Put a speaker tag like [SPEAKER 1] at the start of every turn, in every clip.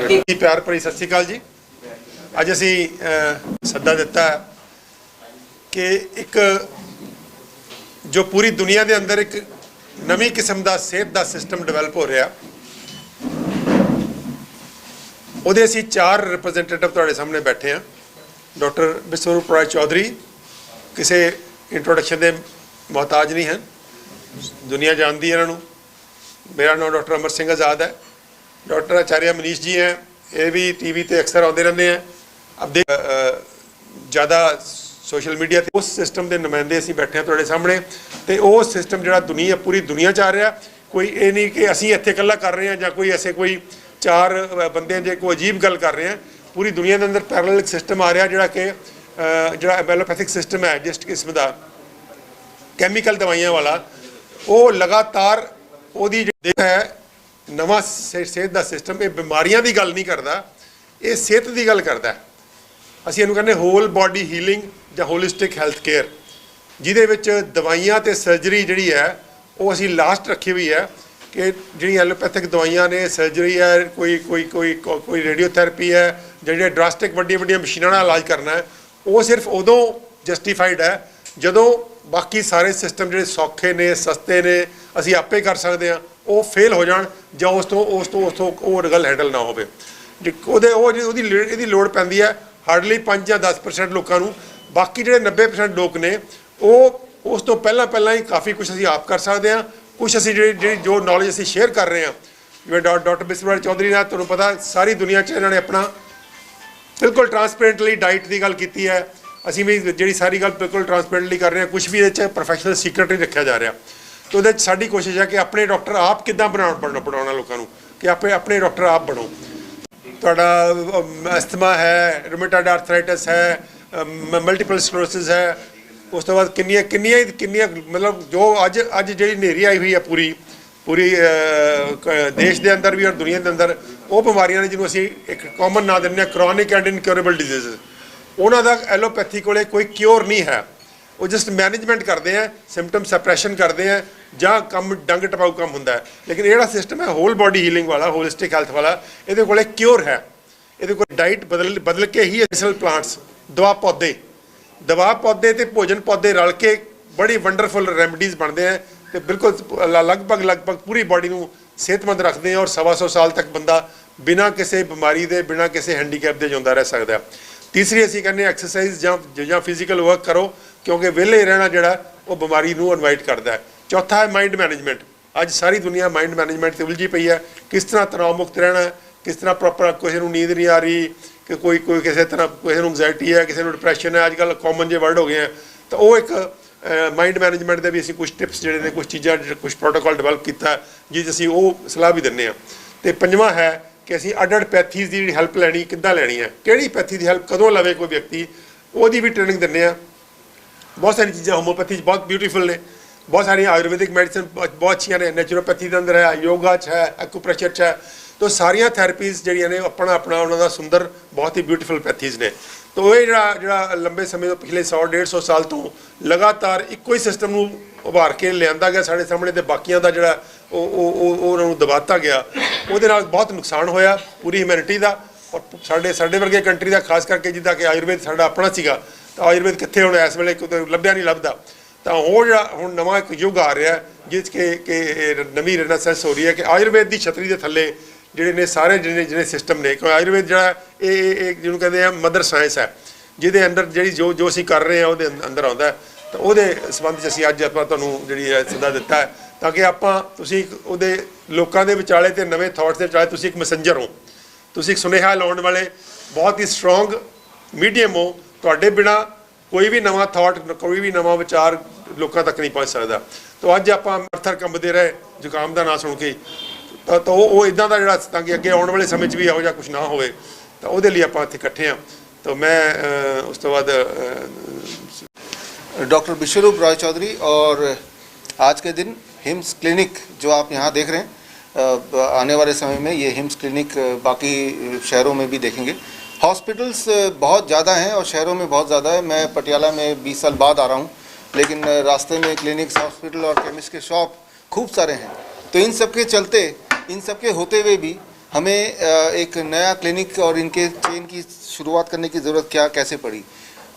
[SPEAKER 1] जी प्यार भरी सत श्री अकाल जी। अज असी सद्दा दिता है कि एक जो पूरी दुनिया के अंदर एक नवी किस्म का सेहत का सिस्टम डिवेलप हो रहा, ਉਹਦੇ ਅਸੀਂ चार रिप्रजेंटेटिव ਤੁਹਾਡੇ सामने बैठे हैं। डॉक्टर विश्वरूप रॉय चौधरी किसी इंट्रोडक्शन के मोहताज नहीं हैं, दुनिया जानती है इन्हों। मेरा नाम डॉक्टर अमर सिंह आज़ाद है। डॉक्टर आचार्य मनीष जी हैं, ये भी टीवी पर अक्सर आते रहते हैं। अब देख ज़्यादा सोशल मीडिया उस सिस्टम के नुमाइंदे असीं बैठे हैं तुहाडे सामने, तो वो सिस्टम जिहड़ा दुनिया पूरी दुनिया च आ रहा, कोई ये नहीं कि असीं इत्थे इकल्ला कर रहे हैं या कोई ऐसे कोई चार बंदे जे कोई अजीब गल कर रहे हैं। पूरी दुनिया के अंदर पैरेलल सिस्टम आ रहा जिहड़ा कि जिहड़ा एलोपैथिक सिस्टम है जिस किस्म का कैमिकल दवाइयां वाला, वो लगातार ओदी है नवा सेहत का सिस्टम। ये बीमारियां की गल नहीं करता, ये सेहत की गल करता है। असीं इहनूं कहने होल बॉडी हीलिंग या होलिस्टिक हैल्थ केयर, जिहदे विच दवाइयां ते सर्जरी जिहड़ी है वो असीं लास्ट रखी हुई है कि जी एलोपैथिक दवाइयां ने, सर्जरी है, कोई कोई कोई कोई रेडियोथैरेपी है, जिहड़े ड्रास्टिक वड्डियां वड्डियां मशीनां नाल इलाज करना है, वो सिर्फ उदों जस्टिफाइड है जदों बाकी सारे सिस्टम जिहड़े सौखे ने, सस्ते ने, असीं आपे कर सकते हैं, वो फेल हो जाण जां उस तो वो गल हैंडल ना होवे। ਉਹਦੀ लोड़ पैंदी है हार्डली 5 ਜਾਂ 10% लोगों को। बाकी जो 90% लोग ने वो उस तो पहला ही काफ़ी कुछ असीं आप कर सकते हैं। कुछ असीं जो नॉलेज असीं शेयर कर रहे हैं, जिवें डॉक्टर विश्वरूप चौधरी ने, तुहानूं पता सारी दुनिया च इन्होंने अपना बिल्कुल ट्रांसपेरेंटली डाइट की गल की है। असीं भी जी सारी गल बिल्कुल ट्रांसपेरेंटली कर रहे हैं, कुछ भी ये प्रोफैशनल सीक्रेट नहीं रखा जा रहा। तो वो साडी कोशिश है कि अपने डॉक्टर आप किद्दां बनाउणा लोगों को, कि अपने डॉक्टर आप बनो। तुहाडा अस्थमा है, रूमेटॉइड आर्थराइटिस है, मल्टीपल स्क्लेरोसिस है, उस तो बाद किन्नियां मतलब जो अज जी नेरी आई हुई है पूरी देश के अंदर भी और दुनिया के अंदर, वो बीमारियां ने जिन्होंने असीं एक कॉमन ना दिंदे क्रॉनिक एंड इनक्योरेबल डिजीज़, उन्हां दा एलोपैथी कोले कोई क्योर नहीं है। वो जस्ट मैनेजमेंट करते हैं, सिम्पटम सप्रैशन करते हैं, ਜਾਂ ਕੰਮ ਡੰਗ ਟਪਾਊ ਕੰਮ ਹੁੰਦਾ है। लेकिन ਜਿਹੜਾ सिस्टम है होल बॉडी हीलिंग वाला, होलिस्टिक हैल्थ वाला, ये कोले क्योर है। ये कोई डाइट बदल के ही मेडिसिनल प्लांट्स, दवा पौधे ते भोजन पौधे रल के बड़ी वंडरफुल रेमडीज़ बनते हैं, तो बिल्कुल लगभग पूरी बॉडी को सेहतमंद रखते हैं। और 125 साल तक बंदा बिना किसी बीमारी के, बिना किसी हैंडीकैप के जिंदा रह सकता है। तीसरी असीं कहने एक्सरसाइज या फिजिकल वर्क करो, क्योंकि विहले रहना जिहड़ा वो बीमारी को इनवाइट करता है। चौथा है माइंड मैनेजमेंट। अज सारी दुनिया माइंड मैनेजमेंट से उलझी पई है, किस तरह तनाव मुक्त रहना है, किस तरह प्रॉपर किसी को नींद नहीं आ रही, कि कोई किसी तरह किसी को एंगजाइटी है, किसी को डिप्रैशन है, अजकल कॉमन जे वर्ड हो गए हैं। तो वो एक माइंड मैनेजमेंट के भी असीं कुछ टिप्स जिहड़े ने, कुछ चीज़ां कुछ प्रोटोकॉल डिवेलप किया जिस असीं वो सलाह भी दिंदे हां। ते पंजवां है कि असीं अड पैथीज़ की हैल्प लैनी किद्दां लैनी है, किहड़ी पैथी की हैल्प कदों लवे कोई व्यक्ति, ਉਹਦੀ भी ट्रेनिंग दिंदे हां। बहुत सारी चीज़ां होम्योपैथी बहुत ब्यूटीफुल ने, बहुत सारी आयुर्वेदिक मेडिसिन बहुत अच्छी ने, नेचुरोपैथी के अंदर है, योगा च है, एक्यूप्रेशर च है। तो सारिया थैरेपीज़ जिहड़ियां ने अपना उन्होंने सुंदर बहुत ही ब्यूटीफुल पैथीज़ ने। तो ये जिहड़ा लंबे समय तो पिछले 100-150 साल तो लगातार एको ही सिस्टम को उभार के लिया गया साढ़े सामने, तो बाकियां का जिहड़ा उन्होंने दबाता गया, उहदे नाल बहुत नुकसान होया पूरी ह्यूमैनिटी का और साडे वर्गे कंट्री का, खास करके जिद्दां कि आयुर्वेद साडा अपना सीगा। तो आयुर्वेद कित्थे हुण इस वेले लभ्या नहीं लभदा। तो हुण नवां एक युग आ रहा है जिस कि नवीं रेनेसांस हो रही है कि आयुर्वेद की छतरी के थले जिहड़े ने सारे जिन्हें सिस्टम ने, क्योंकि आयुर्वेद जिहड़ा ये जिन्होंने कहते हैं मदर साइंस है, जिहदे अंदर जिहड़ी जो असीं कर रहे हैं वो अंदर आउंदा है। तो उहदे संबंध च असीं अज आपां तुहानूं जिहड़ी सदा दिता है, ताकि आपां तुसीं उहदे लोकां दे विचाले ते नवें थॉट्स दे विचाले तुसीं एक मैसेंजर हो, तुसीं एक सुनेहा लाउण वाले बहुत ही स्ट्रोंग मीडियम हो। तुहाडे बिना कोई भी नवा थॉट, कोई भी नवा विचार लोगों तक नहीं पहुँच सकता। तो अज आप अर्थर कंबदे रहे जुकाम का ना सुन के, तो वो इदा का जोड़ा ताकि अगे आने वाले समय भी यहो कुछ ना हो, तो वो लिए आप इतने इकट्ठे हाँ। तो मैं उस तो बाद
[SPEAKER 2] डॉक्टर विश्वरूप रॉय चौधरी, और आज के दिन हिम्स क्लिनिक जो आप यहाँ देख रहे हैं, आने वाले समय में ये हिम्स क्लिनिक बाकी शहरों में भी देखेंगे। हॉस्पिटल्स बहुत ज़्यादा हैं और शहरों में बहुत ज़्यादा है। मैं पटियाला में 20 साल बाद आ रहा हूँ, लेकिन रास्ते में क्लिनिक्स, हॉस्पिटल और केमिस्ट के शॉप खूब सारे हैं। तो इन सब के चलते, इन सब के होते हुए भी हमें एक नया क्लिनिक और इनके चेन की शुरुआत करने की ज़रूरत कैसे पड़ी।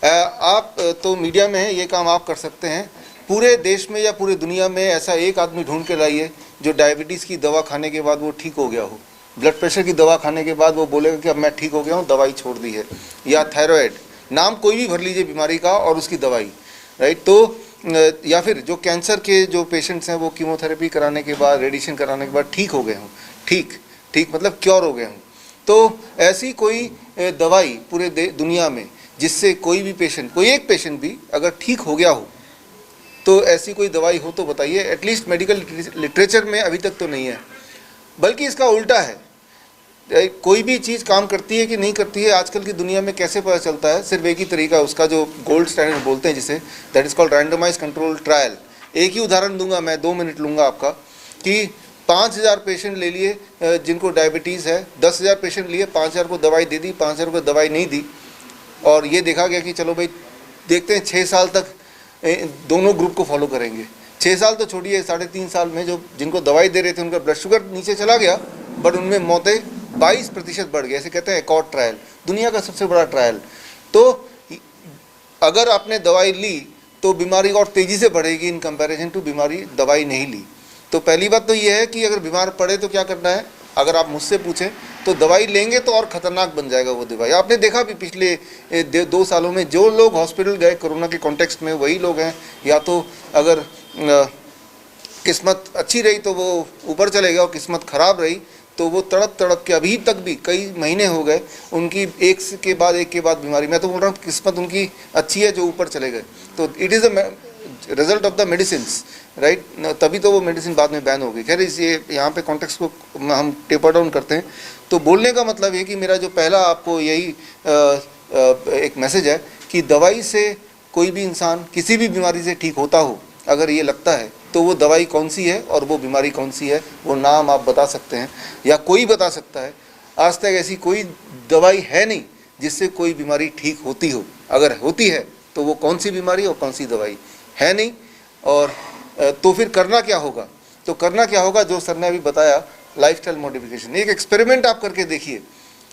[SPEAKER 2] आप तो मीडिया में हैं, ये काम आप कर सकते हैं। पूरे देश में या पूरे दुनिया में ऐसा एक आदमी ढूंढ के लाइए जो डायबिटीज़ की दवा खाने के बाद वो ठीक हो गया हो, ब्लड प्रेशर की दवा खाने के बाद वो बोलेगा कि अब मैं ठीक हो गया हूँ, दवाई छोड़ दी है। या थायराइड, नाम कोई भी भर लीजिए बीमारी का और उसकी दवाई, राइट। तो या फिर जो कैंसर के जो पेशेंट्स हैं वो कीमोथेरेपी कराने के बाद, रेडिएशन कराने के बाद ठीक हो गए हों, ठीक मतलब क्योर हो गए हों। तो ऐसी कोई दवाई पूरे दुनिया में जिससे कोई भी पेशेंट, कोई एक पेशेंट भी अगर ठीक हो गया हो, तो ऐसी कोई दवाई हो तो बताइए। एटलीस्ट मेडिकल लिटरेचर में अभी तक तो नहीं है, बल्कि इसका उल्टा है। कोई भी चीज़ काम करती है कि नहीं करती है आजकल की दुनिया में कैसे पता चलता है? सिर्फ एक ही तरीका, उसका जो गोल्ड स्टैंडर्ड बोलते हैं जिसे, that is called randomise control trial. एक ही उदाहरण दूंगा मैं, 2 मिनट लूँगा आपका, कि 5000 पेशेंट ले लिए जिनको डायबिटीज़ है, 10,000 पेशेंट लिए, 5000 को दवाई दे दी, 5000 को दवाई नहीं दी, और ये देखा गया कि चलो भाई देखते हैं 6 साल तक दोनों ग्रुप को फॉलो करेंगे। 6 साल तो छोड़िए, 3.5 साल में जो जिनको दवाई दे रहे थे उनका ब्लड शुगर नीचे चला गया, बट उनमें मौतें 22% बढ़ गई। ऐसे कहते हैं एकॉर्ड ट्रायल, दुनिया का सबसे बड़ा ट्रायल। तो अगर आपने दवाई ली तो बीमारी और तेज़ी से बढ़ेगी इन कंपैरिजन टू बीमारी दवाई नहीं ली। तो पहली बात तो ये है कि अगर बीमार पड़े तो क्या करना है, अगर आप मुझसे पूछें तो दवाई लेंगे तो और ख़तरनाक बन जाएगा वो दवाई। आपने देखा भी पिछले 2 सालों में जो लोग हॉस्पिटल गए कोरोना के कॉन्टेक्स्ट में, वही लोग हैं, या तो अगर किस्मत अच्छी रही तो वो ऊपर चले गए और किस्मत ख़राब रही तो वो तड़प तड़प के अभी तक भी कई महीने हो गए उनकी एक के बाद बीमारी। मैं तो बोल रहा हूँ किस्मत उनकी अच्छी है जो ऊपर चले गए। तो it is a result of the medicines, right. तभी तो वो मेडिसिन बाद में बैन हो गई। खैर इस ये यहाँ पे कॉन्टेक्स्ट को हम टेपर डाउन करते हैं। तो बोलने का मतलब ये कि मेरा जो पहला आपको यही एक मैसेज है कि दवाई से कोई भी इंसान किसी भी बीमारी से ठीक होता हो, अगर ये लगता है तो वो दवाई कौन सी है और वो बीमारी कौन सी है, वो नाम आप बता सकते हैं या कोई बता सकता है। आज तक ऐसी कोई दवाई है नहीं जिससे कोई बीमारी ठीक होती हो। अगर होती है तो वो कौन सी बीमारी और कौन सी दवाई है नहीं। और तो फिर करना क्या होगा? तो करना क्या होगा जो सर ने अभी बताया, लाइफस्टाइल मॉडिफिकेशन। एक एक्सपेरिमेंट आप करके देखिए।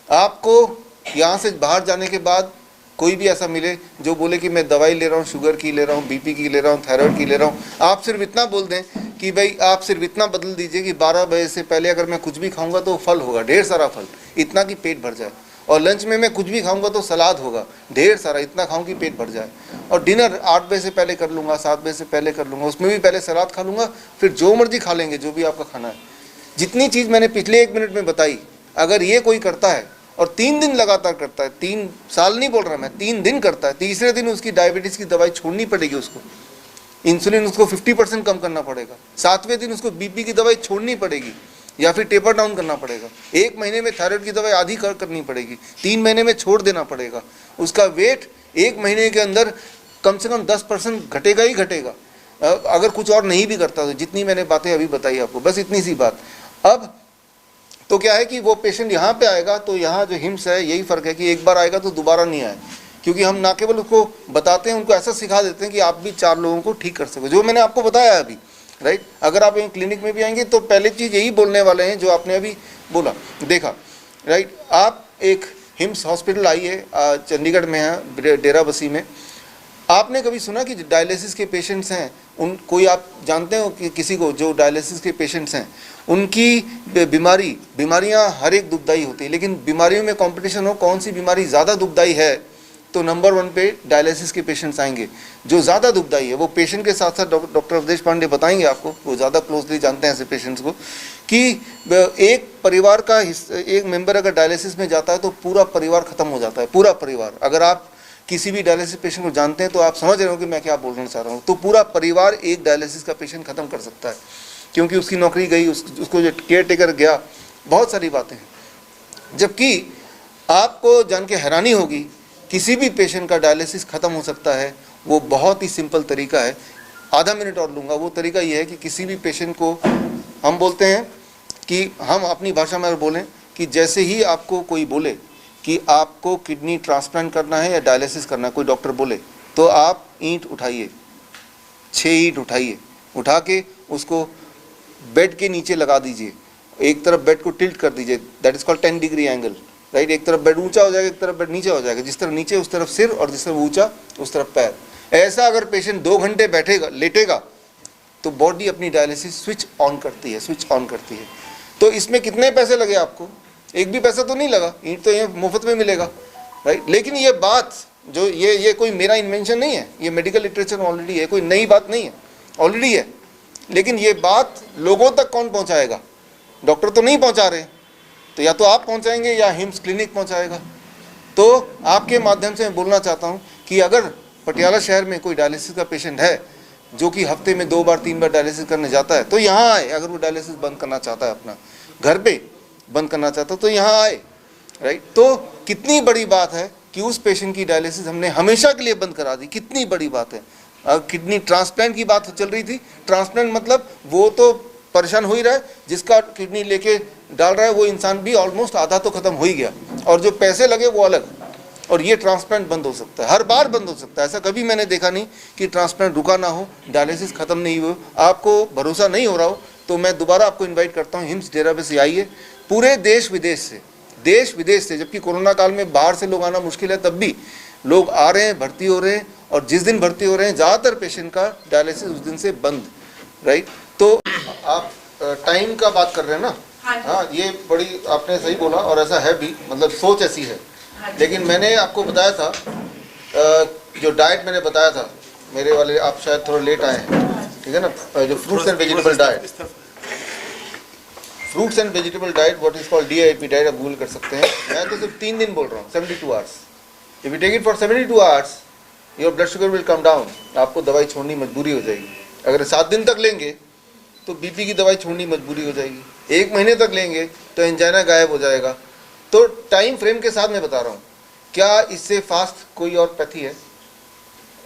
[SPEAKER 2] आपको यहाँ से बाहर जाने के बाद कोई भी ऐसा मिले जो बोले कि मैं दवाई ले रहा हूँ, शुगर की ले रहा हूँ, बीपी की ले रहा हूँ, थायराइड की ले रहा हूँ, आप सिर्फ इतना बोल दें कि भाई आप सिर्फ इतना बदल दीजिए कि 12 बजे से पहले अगर मैं कुछ भी खाऊंगा तो फल होगा, ढेर सारा फल, इतना कि पेट भर जाए। और लंच में मैं कुछ भी खाऊंगा तो सलाद होगा, ढेर सारा, इतना खाऊं कि पेट भर जाए। और डिनर 8 बजे से पहले कर लूँगा, 7 बजे से पहले कर लूँगा, उसमें भी पहले सलाद खा लूँगा, फिर जो मर्जी खा लेंगे, जो भी आपका खाना है। जितनी चीज़ मैंने पिछले 1 मिनट में बताई, अगर ये कोई करता है और 3 दिन लगातार करता है, 3 साल नहीं बोल रहा मैं, 3 दिन करता है, तीसरे दिन उसकी डायबिटीज़ की दवाई छोड़नी पड़ेगी, उसको इंसुलिन उसको 50% कम करना पड़ेगा, 7वें दिन उसको बीपी की दवाई छोड़नी पड़ेगी या फिर टेपर डाउन करना पड़ेगा। 1 महीने में थायराइड की दवाई आधी करनी पड़ेगी, 3 महीने में छोड़ देना पड़ेगा। उसका वेट 1 महीने के अंदर कम से कम 10% घटेगा ही घटेगा, अगर कुछ और नहीं भी करता तो। जितनी मैंने बातें अभी बताई आपको, बस इतनी सी बात। अब तो क्या है कि वो पेशेंट यहाँ पे आएगा तो यहाँ जो हिम्स है, यही फ़र्क है कि एक बार आएगा तो दोबारा नहीं आए, क्योंकि हम ना केवल उसको बताते हैं, उनको ऐसा सिखा देते हैं कि आप भी 4 लोगों को ठीक कर सको, जो मैंने आपको बताया अभी, राइट। अगर आप एक क्लिनिक में भी आएंगे तो पहले चीज़ यही बोलने वाले हैं जो आपने अभी बोला, देखा, राइट। आप एक हिम्स हॉस्पिटल आइए, चंडीगढ़ में है, डेरा बसी में। आपने कभी सुना कि डायलिसिस के पेशेंट्स हैं, उन कोई आप जानते हो कि किसी को जो डायलिसिस के पेशेंट्स हैं, उनकी बीमारियां हर एक दुखदाई होती है, लेकिन बीमारियों में कंपटीशन हो, कौन सी बीमारी ज़्यादा दुखदाई है, तो नंबर 1 पे डायलिसिस के पेशेंट्स आएंगे, जो ज़्यादा दुखदाई है। वो पेशेंट के साथ साथ डॉक्टर अवधेश पांडे बताएंगे आपको, वो ज़्यादा क्लोजली जानते हैं ऐसे पेशेंट्स को, कि एक परिवार का एक मेंबर अगर डायलिसिस में जाता है तो पूरा परिवार ख़त्म हो जाता है, पूरा परिवार। अगर आप किसी भी डायलिसिस पेशेंट को जानते हैं तो आप समझ रहे हो कि मैं क्या बोलना चाह रहा हूँ। तो पूरा परिवार एक डायलिसिस का पेशेंट ख़त्म कर सकता है, क्योंकि उसकी नौकरी गई, उसको जो केयर टेकर गया, बहुत सारी बातें हैं। जबकि आपको जान के हैरानी होगी, किसी भी पेशेंट का डायलिसिस ख़त्म हो सकता है। वो बहुत ही सिंपल तरीका है, आधा मिनट और लूँगा। वो तरीका ये है कि किसी भी पेशेंट को हम बोलते हैं कि हम अपनी भाषा में बोलें कि जैसे ही आपको कोई बोले कि आपको किडनी ट्रांसप्लांट करना है या डायलिसिस करना है, कोई डॉक्टर बोले, तो आप ईंट उठाइए, 6 ईंट उठाइए, उठा के उसको बेड के नीचे लगा दीजिए एक तरफ बेड को टिल्ट कर दीजिए, that is called 10 degree angle, right. एक तरफ बेड ऊंचा हो जाएगा, एक तरफ बेड नीचे हो जाएगा, जिस तरफ नीचे उस तरफ सिर और जिस तरफ ऊंचा उस तरफ पैर। ऐसा अगर पेशेंट 2 घंटे बैठेगा, लेटेगा, तो बॉडी अपनी डायलिसिस स्विच ऑन करती है, स्विच ऑन करती है। तो इसमें कितने पैसे लगे आपको? एक भी पैसा तो नहीं लगा, ईंट तो ये मुफ्त में मिलेगा, राइट। लेकिन ये बात जो ये कोई मेरा इन्वेंशन नहीं है, ये मेडिकल लिटरेचर में ऑलरेडी है, कोई नई बात नहीं है, ऑलरेडी है। लेकिन ये बात लोगों तक कौन पहुंचाएगा? डॉक्टर तो नहीं पहुंचा रहे, तो या तो आप पहुंचाएंगे या हिम्स क्लिनिक पहुंचाएगा। तो आपके माध्यम से मैं बोलना चाहता हूं कि अगर पटियाला शहर में कोई डायलिसिस का पेशेंट है जो कि हफ्ते में 2 बार 3 बार डायलिसिस करने जाता है, तो यहाँ आए। अगर वो डायलिसिस बंद करना चाहता है, अपना घर पे बंद करना चाहता है, तो यहाँ आए, राइट। तो कितनी बड़ी बात है कि उस पेशेंट की डायलिसिस हमने हमेशा के लिए बंद करा दी, कितनी बड़ी बात है। किडनी ट्रांसप्लांट की बात चल रही थी, ट्रांसप्लांट मतलब वो तो परेशान हो ही रहा है, जिसका किडनी लेके डाल रहा है वो इंसान भी ऑलमोस्ट आधा तो खत्म हो ही गया, और जो पैसे लगे वो अलग। और ये ट्रांसप्लांट बंद हो सकता है, हर बार बंद हो सकता है। ऐसा कभी मैंने देखा नहीं कि ट्रांसप्लांट रुका ना हो, डायलिसिस खत्म नहीं हो। आपको भरोसा नहीं हो रहा हो तो मैं दोबारा आपको इन्वाइट करता हूँ, हिम्स डेरा बेस आइए। पूरे देश विदेश से, जबकि कोरोना काल में बाहर से लोग आना मुश्किल है, तब भी लोग आ रहे हैं, भर्ती हो रहे हैं। और जिस दिन भर्ती हो रहे हैं, ज़्यादातर पेशेंट का डायलिसिस उस दिन से बंद, राइट। तो आप टाइम का बात कर रहे हैं ना? हाँ, ये बड़ी आपने सही बोला, और ऐसा है भी, मतलब सोच ऐसी है। लेकिन मैंने आपको बताया था, जो डाइट मैंने बताया था, मेरे वाले आप शायद थोड़ा लेट आए हैं, ठीक है ना, जो fruits and vegetable diet, fruits and vegetable diet, what is called DIP diet, आप गूगल कर सकते हैं। मैं तो सिर्फ 3 दिन बोल रहा हूँ, 72 hours. If you take it for 72 hours, your blood sugar will come down. आपको दवाई छोड़नी मजबूरी हो जाएगी। अगर 7 दिन तक लेंगे तो BP की दवाई छोड़नी मजबूरी हो जाएगी। 1 महीने तक लेंगे तो एंजाइना गायब हो जाएगा। तो टाइम फ्रेम के साथ मैं बता रहा हूँ, क्या इससे फास्ट कोई और पैथी है?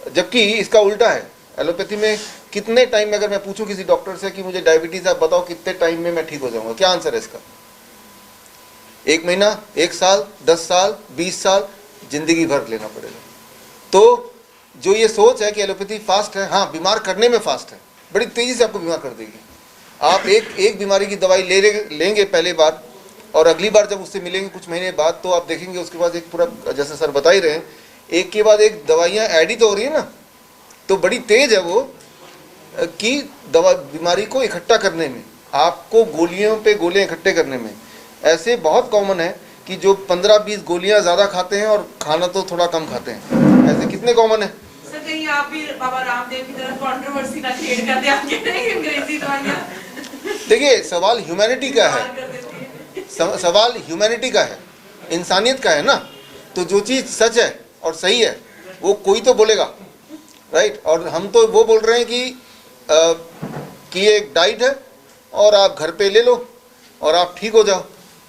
[SPEAKER 2] जबकि इसका उल्टा है। एलोपैथी में कितने टाइम में, अगर मैं पूछूं किसी डॉक्टर से कि मुझे डायबिटीज आप बताओ कितने टाइम में मैं ठीक हो जाऊंगा, क्या आंसर है इसका? 1 महीना, 1 साल, 10 साल, 20 साल, जिंदगी भर लेना पड़ेगा। तो जो ये सोच है कि एलोपैथी फास्ट है, हाँ, बीमार करने में फास्ट है, बड़ी तेजी से आपको बीमार कर देगी। आप एक बीमारी की दवाई लेंगे पहले बार, और अगली बार जब उससे मिलेंगे कुछ महीने बाद, तो आप देखेंगे उसके बाद एक पूरा, जैसे सर बता ही रहे हैं, एक के बाद एक दवाइयाँ ऐड ही तो हो रही है ना। तो बड़ी तेज है वो कि दवा बीमारी को इकट्ठा करने में, आपको गोलियों पे गोलियां इकट्ठे करने में। ऐसे बहुत कॉमन है कि जो 15-20 गोलियां ज़्यादा खाते हैं और खाना तो थोड़ा कम खाते हैं। ऐसे कितने कॉमन है?
[SPEAKER 3] सर कहीं आप भी बाबा रामदेव की तरह कंट्रोवर्सी ना क्रिएट कर दे आपके अंग्रेजी दवाइयां।
[SPEAKER 2] देखिए, सवाल ह्यूमैनिटी का है, सवाल ह्यूमैनिटी का है, इंसानियत का है ना। तो जो चीज़ सच है और सही है वो कोई तो बोलेगा, राइट। और हम तो वो बोल रहे हैं कि ये एक डाइट है और आप घर पे ले लो और आप ठीक हो जाओ,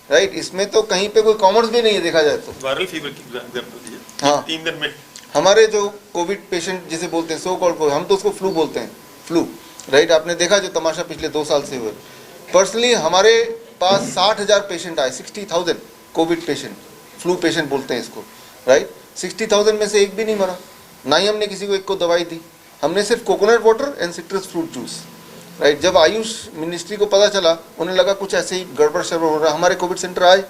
[SPEAKER 2] राइट। इसमें तो कहीं पे कोई कॉमर्स भी नहीं है देखा जाए तो।
[SPEAKER 1] वायरल फीवर की एग्जांपल दीजिए।
[SPEAKER 2] हाँ,
[SPEAKER 1] 3 दिन में
[SPEAKER 2] हमारे जो कोविड पेशेंट जिसे बोलते हैं, सो कॉल्ड, हम तो उसको फ्लू बोलते हैं, फ्लू, राइट। आपने देखा जो तमाशा पिछले 2 साल से हुए। पर्सनली हमारे पास 60,000 पेशेंट आए, 60,000 कोविड पेशेंट, फ्लू पेशेंट बोलते हैं इसको, राइट। 60,000 में से एक भी नहीं मरा, ना ही हमने किसी को एक को दवाई दी। हमने सिर्फ coconut water and citrus fruit juice, right. जब आयुष मिनिस्ट्री को पता चला, उन्हें लगा कुछ ऐसे ही गड़बड़ शड़बड़ हो रहा, हमारे कोविड सेंटर आए,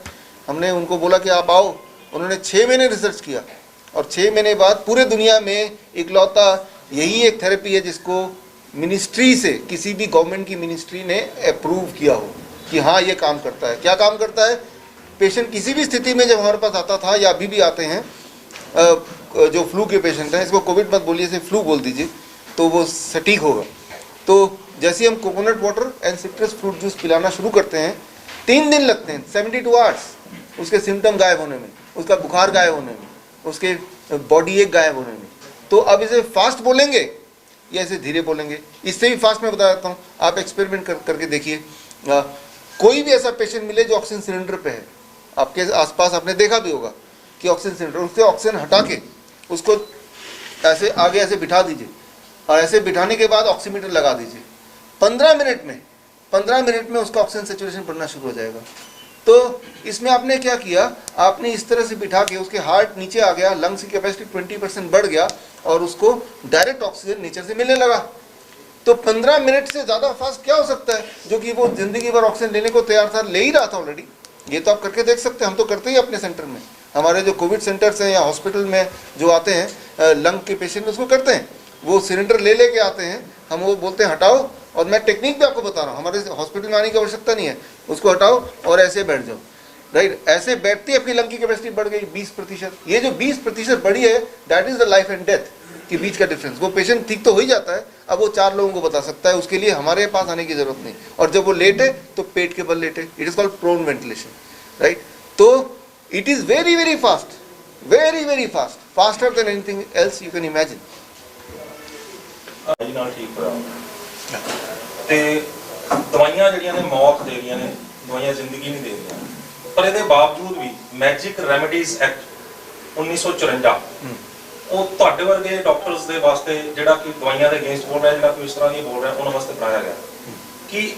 [SPEAKER 2] हमने उनको बोला कि आप आओ। उन्होंने 6 महीने रिसर्च किया, और 6 महीने बाद पूरे दुनिया में इकलौता यही एक थेरेपी है जिसको मिनिस्ट्री से, किसी भी गवर्नमेंट की मिनिस्ट्री ने अप्रूव किया हो कि हाँ ये काम करता है। क्या काम करता है? पेशेंट किसी भी स्थिति में जब हमारे पास आता था या अभी भी आते हैं, जो फ्लू के पेशेंट हैं, इसको कोविड मत बोलिए, सिर्फ फ्लू बोल दीजिए तो वो सटीक होगा। तो जैसे हम coconut water and citrus fruit juice पिलाना शुरू करते हैं, 3 दिन लगते हैं, 72 आवर्स, उसके सिम्टम गायब होने में, उसका बुखार गायब होने में, उसके बॉडी एक गायब होने में। तो अब इसे फास्ट बोलेंगे या इसे धीरे बोलेंगे? इससे भी फास्ट मैं बता देता हूँ, आप एक्सपेरिमेंट करके देखिए। कोई भी ऐसा पेशेंट मिले जो ऑक्सीजन सिलेंडर पे है, आपके आसपास आपने देखा भी होगा कि ऑक्सीजन सिलेंडर, उससे ऑक्सीजन हटा के उसको ऐसे आगे ऐसे बिठा दीजिए, और ऐसे बिठाने के बाद ऑक्सीमीटर लगा दीजिए। 15 मिनट में उसका ऑक्सीजन सेचुरेशन बढ़ना शुरू हो जाएगा। तो इसमें आपने क्या किया, आपने इस तरह से बिठा के उसके हार्ट नीचे आ गया, लंग्स की कैपेसिटी 20% बढ़ गया, और उसको डायरेक्ट ऑक्सीजन नेचर से मिलने लगा। तो 15 मिनट से ज़्यादा फास्ट क्या हो सकता है, जो कि वो ज़िंदगी भर ऑक्सीजन लेने को तैयार था, ले ही रहा था ऑलरेडी। ये तो आप करके देख सकते हैं, हम तो करते ही अपने सेंटर में। हमारे जो कोविड सेंटर्स हैं या हॉस्पिटल में जो आते हैं लंग के पेशेंट, उसको करते हैं, वो सिलेंडर ले के आते हैं, हम वो बोलते हैं हटाओ, और मैं टेक्निक भी आपको बता रहा हूँ, हमारे हॉस्पिटल में आने की आवश्यकता नहीं है, उसको हटाओ और ऐसे बैठ जाओ, राइट। ऐसे बैठती आपकी लंग की कैपेसिटी बढ़ गई 20%। ये जो 20% बढ़ी है, that is the life and death के बीच का डिफरेंस। वो पेशेंट ठीक तो हो ही जाता है, अब वो 4 लोगों को बता सकता है, उसके लिए हमारे पास आने की जरूरत नहीं। और जब वो लेटे तो पेट के बल लेटे, it is called prone ventilation, right. तो it is very very fast, very very fast, faster than anything else you can imagine.
[SPEAKER 4] ਜੀ ਨਾਲ ਠੀਕ ਹੋਇਆ ਤੇ ਦਵਾਈਆਂ ਜਿਹੜੀਆਂ ਨੇ ਮੌਤ ਦੇ ਰਹੀਆਂ ਨੇ, ਦਵਾਈਆਂ ਜ਼ਿੰਦਗੀ ਨਹੀਂ ਦੇ ਰਹੀਆਂ, ਪਰ ਇਹਦੇ ਬਾਵਜੂਦ ਵੀ ਮੈਜਿਕ ਰੈਮੇਡੀਜ਼ ਐਕਟ 1954 ਉਹ ਤੁਹਾਡੇ ਵਰਗੇ ਡਾਕਟਰਸ ਦੇ ਵਾਸਤੇ, ਜਿਹੜਾ ਕਿ ਦਵਾਈਆਂ ਦੇ ਅਗੇਂਸਟ ਬੋਲ ਰਿਹਾ, ਜਿਹੜਾ ਕੋਈ ਇਸ ਤਰ੍ਹਾਂ ਨਹੀਂ ਬੋਲ ਰਿਹਾ, ਉਹਨਾਂ ਵਾਸਤੇ ਬਣਾਇਆ ਗਿਆ ਕਿ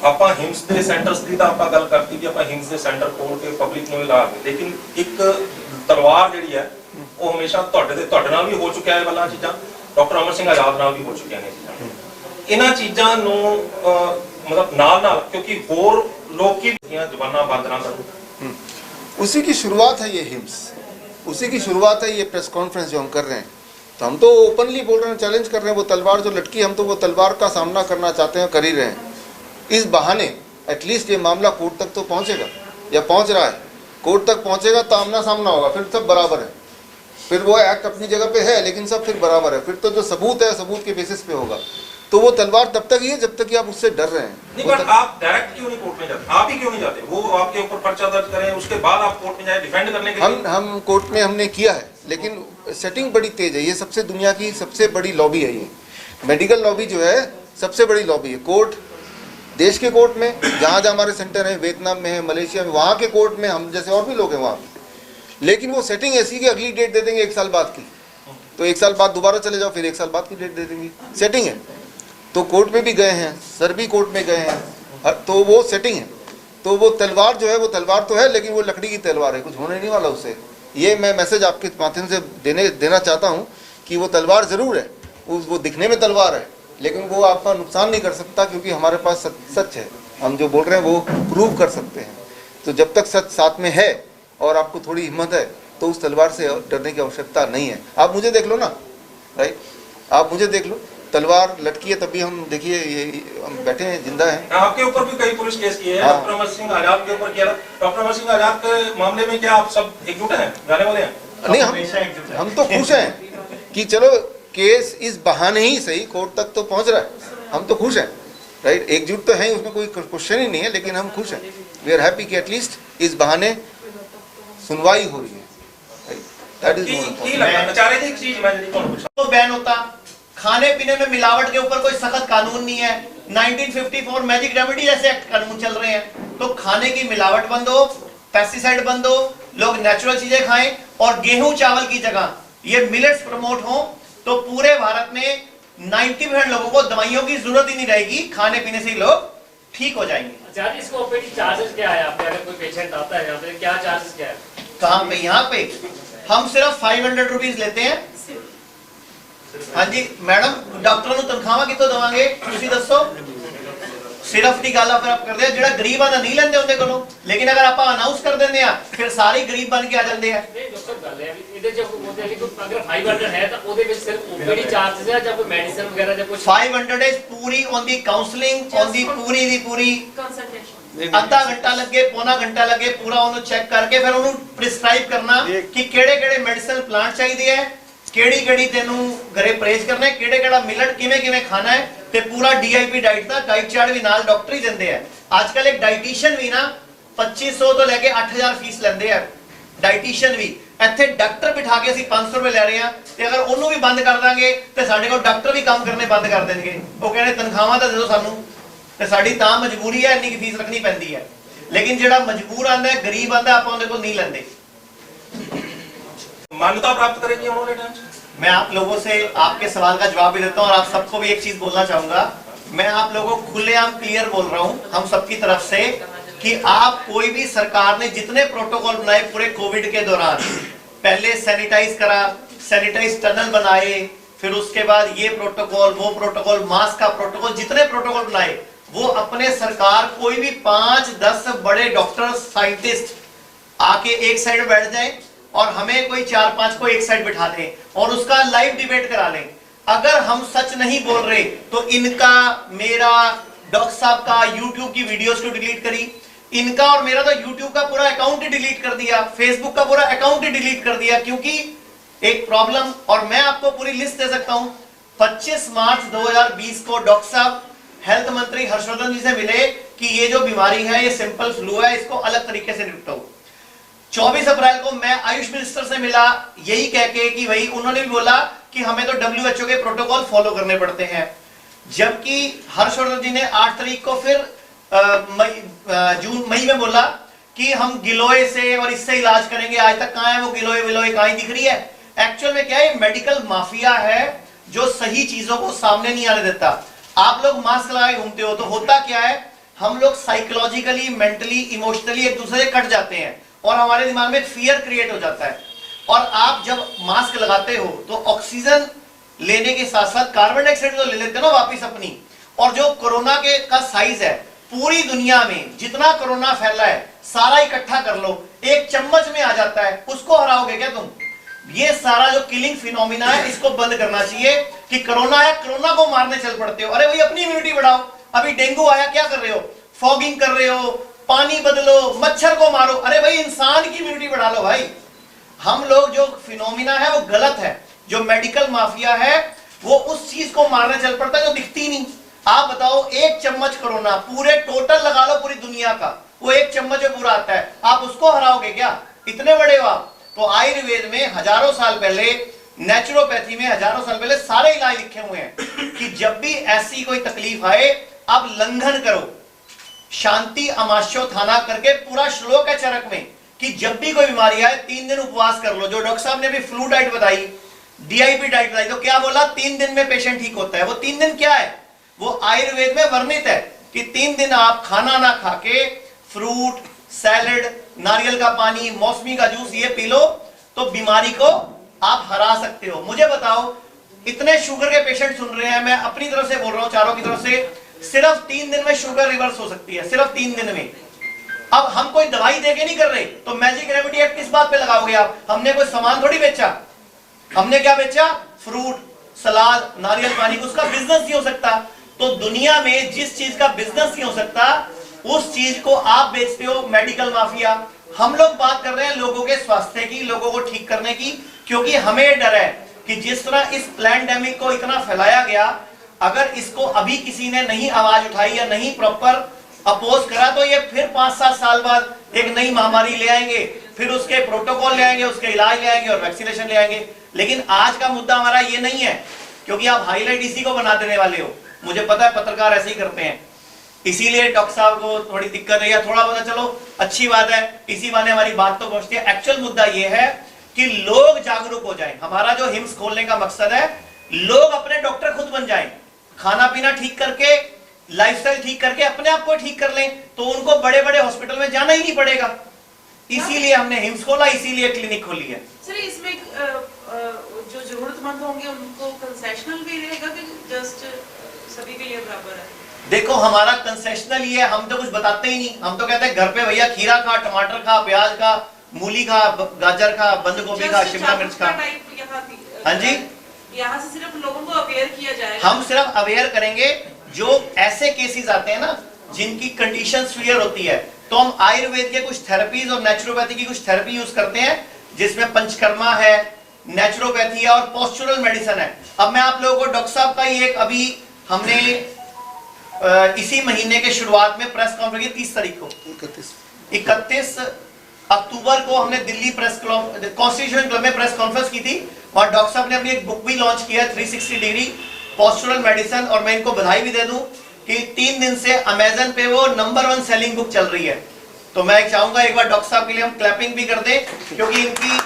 [SPEAKER 4] ਆਪਾਂ ਹਿਮਸ ਦੇ ਸੈਂਟਰਸ ਦੀ ਤਾਂ ਆਪਾਂ ਗੱਲ ਕਰਤੀ ਕਿ ਆਪਾਂ ਹਿਮਸ ਦੇ ਸੈਂਟਰ ਖੋਲ ਕੇ ਪਬਲਿਕ ਨੂੰ ਲਾ ਕੇ, ਲੇਕਿਨ ਇੱਕ ਤਲਵਾਰ ਜਿਹੜੀ ਹੈ ਉਹ ਹਮੇਸ਼ਾ ਤੁਹਾਡੇ ਨਾਲ ਵੀ ਹੋ ਚੁੱਕਿਆ ਇਹ ਵਾਲਾ ਚੀਜ਼ਾਂ, ਡਾਕਟਰ ਅਮਰ ਸਿੰਘ ਆਜ਼ਾਦ ਨਾਲ ਵੀ ਹੋ ਚੁੱਕੀਆਂ ਨੇ ਚੀਜ਼ਾਂ। ਇਹਨਾਂ ਚੀਜ਼ਾਂ ਨੂੰ मतलब नाल क्योंकि होर लोग की जुबाना बंद ना करो।
[SPEAKER 2] उसी की शुरुआत है ये हिम्स, उसी की शुरुआत है ये प्रेस कॉन्फ्रेंस जो हम कर रहे हैं। तो हम तो ओपनली बोल रहे हैं, चैलेंज कर रहे हैं, वो तलवार जो लटकी, हम तो वो तलवार का सामना करना चाहते हैं, कर ही रहे हैं। इस बहाने एटलीस्ट ये मामला कोर्ट तक तो पहुंचेगा, या पहुंच रहा है, कोर्ट तक पहुंचेगा तो आमना सामना होगा, फिर सब बराबर है, फिर वो एक्ट अपनी जगह पे है, लेकिन सब फिर बराबर है, फिर तो जो सबूत है सबूत के बेसिस पे होगा। तो वो तलवार तब तक ही है जब तक कि आप उससे डर रहे हैं।
[SPEAKER 4] नहीं, पर आप डायरेक्ट क्यों नहीं कोर्ट में जाते? आप ही क्यों नहीं जाते? वो आपके ऊपर पर्चा दर्ज करें, उसके बाद आप कोर्ट में जाए डिफेंड करने के लिए।
[SPEAKER 2] हम कोर्ट में हमने किया है, लेकिन सेटिंग बड़ी तेज है। ये सबसे दुनिया की सबसे बड़ी लॉबी है, ये मेडिकल लॉबी जो है सबसे बड़ी लॉबी है। कोर्ट, देश के कोर्ट में जहाँ जहाँ हमारे सेंटर हैं, वियतनाम में है, मलेशिया में, वहाँ के कोर्ट में हम जैसे और भी लोग हैं वहाँ, लेकिन वो सेटिंग ऐसी कि अगली डेट दे देंगे 1 साल बाद की, तो 1 साल बाद दोबारा चले जाओ, फिर 1 साल बाद की डेट दे देंगे, सेटिंग है। तो कोर्ट में भी गए हैं, सर भी कोर्ट में गए हैं, तो वो सेटिंग है। तो वो तलवार जो है, वो तलवार तो है, लेकिन वो लकड़ी की तलवार है, कुछ होने नहीं वाला उससे। ये मैं मैसेज आपके माध्यम से देना चाहता हूँ कि वो तलवार ज़रूर है, वो दिखने में तलवार है, लेकिन वो आपका नुकसान नहीं कर सकता, क्योंकि हमारे पास सच है, हम जो बोल रहे हैं वो प्रूव कर सकते हैं। तो जब तक सच साथ में है और आपको थोड़ी हिम्मत है, तो उस तलवार से डरने की आवश्यकता नहीं है। आप मुझे देख लो ना, राइट, आप मुझे देख लो, तलवार लटकी है तभी हम, देखिए ये हम बैठे हैं, जिंदा हैं।
[SPEAKER 4] आपके ऊपर भी कई पुलिस केस किए हैं, डॉक्टर अमर सिंह आजाद के ऊपर किया। डॉक्टर अमर सिंह आजाद के मामले में क्या आप सब एकजुट हैं, जाने वाले हैं?
[SPEAKER 2] नहीं, हम तो खुश हैं कि चलो केस इस बहाने ही सही कोर्ट तक तो पहुंच रहा है, हम तो खुश हैं, राइट। एकजुट तो है, उसमें कोई क्वेश्चन ही नहीं है, लेकिन हम खुश हैं, वी आर हैप्पी कि एटलीस्ट इस बहाने सुनवाई हो रही है, दैट इज मोर।
[SPEAKER 4] आचार्य जी, एक चीज मैं
[SPEAKER 5] तो बैन होता, खाने पीने में मिलावट के ऊपर कोई सख्त कानून नहीं है। 1954 मैजिक रेमेडी जैसे एक्ट कानून चल रहे हैं, तो खाने की मिलावट बंद हो, पेस्टिसाइड बंद हो, लोग नेचुरल चीजें खाएं, और गेहूं चावल की जगह ये मिलेट्स प्रमोट हो, तो पूरे भारत में 90% लोगों को दवाइयों की जरूरत ही नहीं रहेगी, खाने पीने से ही लोग ठीक हो जाएंगे।
[SPEAKER 6] आचार्य, इसको ओपीडी चार्जेस क्या है? आपके अगर कोई पेशेंट आता है यहाँ पे, क्या चार्जेस क्या है?
[SPEAKER 5] कहाँ पे? यहाँ पे हम सिर्फ 500 रुपीज लेते हैं। हाँ जी मैडम, डॉक्टर तनखावां कितों देवांगे तुसी दसो? सिर्फ की गल फिर आप करते हैं, जेड़ा गरीब आंदा नहीं लेंदे उनदे कोलों, लेकिन अगर आप अनाउंस कर देंगे फिर सारे गरीब बन के आ जाते हैं।
[SPEAKER 6] नहीं दोस्तों, गल है इधर जब बोलते हैं कि अगर 500 है तो ओदे विच सिर्फ ओपीडी चार्जेस है, जब मेडिसिन वगैरह जब कुछ
[SPEAKER 5] 500 इज पूरी on the counselling, on the पूरी
[SPEAKER 3] कंसल्टेशन।
[SPEAKER 5] आधा घंटा लगे, पौना घंटा लगे, पूरा उन्हें चेक करके फिर उन्हें प्रिस्क्राइब करना कि केड़े-केड़े मेडिसिन प्लांट चाहिए है, केड़ी तेनू घरे परहेज करना है, केड़ा मिलट किवें खाना है, ते पूरा डीआईपी डाइट दा डाइट चार्ट भी नाल डॉक्टर ही देंदे हैं। आजकल एक डाइटिशियन भी ना 2500 तो लेके 8000 फीस लेंदे हैं, डाइटिशियन भी। ਇੱਥੇ ਡਾਕਟਰ ਬਿਠਾ ਕੇ ਅਸੀਂ 500 ਰੁਪਏ ਲੈ ਰਹੇ ਹਾਂ, ਤੇ ਅਗਰ ਉਹਨੂੰ ਵੀ ਬੰਦ ਕਰ ਦਾਂਗੇ ਤੇ ਸਾਡੇ ਕੋਲ ਡਾਕਟਰ ਵੀ ਕੰਮ ਕਰਨੇ ਬੰਦ ਕਰ ਦੇਣਗੇ। ਉਹ ਕਹਿੰਦੇ ਤਨਖਾਹਾਂ ਤਾਂ ਦੇ ਦਿਓ ਸਾਨੂੰ, ਤੇ ਸਾਡੀ ਤਾਂ ਮਜਬੂਰੀ ਹੈ, ਇੰਨੀ ਫੀਸ ਰੱਖਣੀ ਪੈਂਦੀ ਹੈ। ਲੇਕਿਨ ਜਿਹੜਾ ਮਜਬੂਰ ਆਂਦਾ ਹੈ, ਗਰੀਬ ਆਂਦਾ, ਆਪਾਂ ਉਹਦੇ ਕੋਲ ਨਹੀਂ ਲੈਂਦੇ।
[SPEAKER 4] मान्यता प्राप्त करेगी उन्होंने डांस।
[SPEAKER 5] मैं आप लोगों से आपके सवाल का जवाब भी देता हूँ, और आप सबको भी एक चीज बोलना चाहूंगा। मैं आप लोगों को खुलेआम क्लियर बोल रहा हूँ हम सबकी तरफ से कि आप कोई भी, सरकार ने जितने प्रोटोकॉल बनाए पूरे कोविड के दौरान, पहले सैनिटाइज करा, सैनिटाइज टनल बनाए, फिर उसके बाद ये प्रोटोकॉल, वो प्रोटोकॉल, मास्क का प्रोटोकॉल, जितने प्रोटोकॉल बनाए वो अपने सरकार कोई भी 5-10 बड़े डॉक्टर साइंटिस्ट आके एक साइड बैठ जाए और हमें कोई 4-5 को एक साइड बिठा दें और उसका लाइव डिबेट करा लें। अगर हम सच नहीं बोल रहे तो इनका, मेरा, डॉक्टर साहब का यूट्यूब की वीडियोस को डिलीट करी, इनका और मेरा तो यूट्यूब का पूरा अकाउंट ही डिलीट कर दिया, फेसबुक का पूरा अकाउंट ही डिलीट कर दिया, क्योंकि एक प्रॉब्लम। और मैं आपको पूरी लिस्ट दे सकता हूं। 25 मार्च 2020 को डॉक्टर साहब हेल्थ मंत्री हर्षवर्धन जी से मिले कि ये जो बीमारी है ये सिंपल फ्लू है, इसको अलग तरीके से निपटाओ। 24 अप्रैल को मैं आयुष मिनिस्टर से मिला, यही कह के कि भाई उन्होंने भी बोला कि हमें तो WHO के प्रोटोकॉल फॉलो करने पड़ते हैं। जबकि हर्षवर्धन जी ने 8 तारीख को फिर मई में बोला कि हम गिलोय से और इससे इलाज करेंगे। आज तक कहां है वो गिलोय विलोय, कहां दिख रही है? एक्चुअल में क्या है, मेडिकल माफिया है जो सही चीजों को सामने नहीं आने देता। आप लोग मास्क लगाए घूमते हो तो होता क्या है, हम लोग साइकोलॉजिकली, मेंटली, इमोशनली एक दूसरे से कट जाते हैं और हमारे दिमाग में फियर क्रिएट हो जाता है। और आप जब मास्क लगाते हो तो ऑक्सीजन लेने के साथ साथ कार्बन डाइऑक्साइड तो ले लेते हो ना वापिस अपनी। और जो कोरोना के का साइज है, पूरी दुनिया में जितना कोरोना फैला है सारा इकट्ठा कर लो, एक चम्मच में आ जाता है। उसको हराओगे क्या तुम? ये सारा जो किलिंग फिनोमिना है इसको बंद करना चाहिए कि कोरोना है, कोरोना को मारने चल पड़ते हो। अरे भाई अपनी इम्यूनिटी बढ़ाओ। अभी डेंगू आया, क्या कर रहे हो? फॉगिंग कर रहे हो, पानी बदलो, मच्छर को मारो। अरे भाई इंसान की इम्यूनिटी बढ़ा लो भाई। हम लोग जो फिनोमिना है वो गलत है। जो मेडिकल माफिया है वो उस चीज को मारने चल पड़ता है जो दिखती नहीं। आप बताओ, एक चम्मच कोरोना पूरे टोटल लगा लो पूरी दुनिया का, वो एक चम्मच में पूरा आता है, आप उसको हराओगे क्या? इतने बड़े हो आप। तो आयुर्वेद में हजारों साल पहले, नेचुरोपैथी में हजारों साल पहले सारे इलाज लिखे हुए हैं कि जब भी ऐसी कोई तकलीफ आए आप लंघन करो, शांति अमाश्यो थाना करके पूरा श्लोक है चरक में कि जब भी कोई बीमारी आए 3 दिन उपवास कर लो। जो डॉक्टर साहब ने भी फ्लू डाइट बताई, DIP डाइट बताई, तो क्या बोला? 3 दिन में पेशेंट ठीक होता है। वो 3 दिन क्या है? वो आयुर्वेद में वर्णित है कि 3 दिन आप खाना ना खा के फ्रूट, सैलेड, नारियल का पानी, मौसमी का जूस ये पी लो तो बीमारी को आप हरा सकते हो। मुझे बताओ, इतने शुगर के पेशेंट सुन रहे हैं, मैं अपनी तरफ से बोल रहा हूं, चारों की तरफ से, सिर्फ 3 दिन में शुगर रिवर्स हो सकती है, सिर्फ 3 दिन में। अब हम कोई दवाई देके नहीं कर रहे, तो मैजिक रेमेडी एक्ट किस बात पे लगाओगे आप? हमने कोई सामान थोड़ी बेचा। हमने क्या बेचा? फ्रूट, सलाद, नारियल पानी। उसका बिजनेस नहीं हो सकता। तो दुनिया में जिस चीज का बिजनेस नहीं हो सकता उस चीज को आप बेचते हो, मेडिकल माफिया। हम लोग बात कर रहे हैं लोगों के स्वास्थ्य की, लोगों को ठीक करने की, क्योंकि हमें डर है कि जिस तरह इस पैंडेमिक को इतना फैलाया गया, अगर इसको अभी किसी ने नहीं आवाज उठाई या नहीं प्रॉपर अपोज करा तो ये फिर 5-7 साल बाद एक नई महामारी ले आएंगे, फिर उसके प्रोटोकॉल ले आएंगे, उसके इलाज ले आएंगे और वैक्सीनेशन ले आएंगे। लेकिन आज का मुद्दा हमारा ये नहीं है, क्योंकि आप हाईलाइट इसी को बना देने वाले हो। मुझे पता है पत्रकार ऐसे ही करते हैं, इसीलिए डॉक्टर साहब को थोड़ी दिक्कत है या थोड़ा बहुत, चलो अच्छी बात है, इसी बहाने हमारी बात तो पहुंचती है। एक्चुअल मुद्दा ये है कि लोग जागरूक हो जाएं। हमारा जो हिम्स खोलने का मकसद है, लोग अपने डॉक्टर खुद बन जाएं, खाना पीना ठीक करके, लाइफस्टाइल ठीक करके अपने आप को ठीक कर लें, तो उनको बड़े बड़े हॉस्पिटल में जाना ही नहीं पड़ेगा। इसीलिए हमने हिम्स खोला, इसीलिए क्लिनिक खोली है।
[SPEAKER 3] सर इसमें जो जरूरतमंद होंगे उनको कंसेशनल भी रहेगा कि जस्ट सभी के लिए बराबर है?
[SPEAKER 5] देखो हमारा कंसेशनल ये है, हम तो कुछ बताते ही नहीं। हम तो कहते हैं घर पे भैया खीरा खा, टमाटर खा, प्याज खा, मूली खा, गाजर खा, बंद गोभी खा, शिमला मिर्च खा। हाँ जी,
[SPEAKER 3] यहाँ से सिर्फ लोगों को अवेयर किया जाएगा।
[SPEAKER 5] हम सिर्फ अवेयर करेंगे। जो ऐसे केसेस आते हैं ना जिनकी कंडीशन सीवियर होती है, तो हम आयुर्वेद के कुछ थेरेपीज और नेचुरोपैथी की कुछ थेरेपी यूज करते हैं, जिसमें पंचकर्मा है, नेचुरोपैथी है और पोस्चुरल मेडिसिन है। अब मैं आप लोगों को डॉक्टर साहब का ही एक, अभी हमने इसी महीने के शुरुआत में प्रेस कॉन्फ्रेंस की 30 तारीख को 31 अक्टूबर को हमने दिल्ली प्रेस कॉन्स्टिट्यूशन क्लब में प्रेस कॉन्फ्रेंस की थी और डॉक्टर साहब ने अपनी एक बुक भी लॉन्च किया है 360 डिग्री पोस्चुरल मेडिसिन। और मैं इनको बधाई भी दे दूं कि 3 दिन से अमेजन पे वो नंबर 1 सेलिंग बुक चल रही है। तो मैं चाहूंगा एक बार डॉक्टर साहब के लिए हम क्लैपिंग भी कर दें, क्योंकि इनकी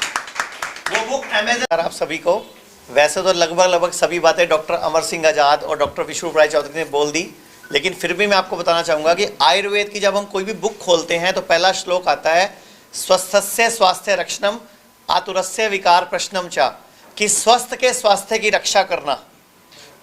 [SPEAKER 5] वो बुक अमेजन। आप सभी को वैसे तो लगभग सभी बातें डॉक्टर अमर सिंह आजाद और डॉक्टर विष्णुप्राय चौधरी ने बोल दी, लेकिन फिर भी मैं आपको बताना चाहूंगा कि आयुर्वेद की जब हम कोई भी बुक खोलते हैं तो पहला श्लोक आता है, स्वस्थस्य स्वास्थ्य रक्षणम आतुरस्य विकार प्रश्नम च, कि स्वस्थ के स्वास्थ्य की रक्षा करना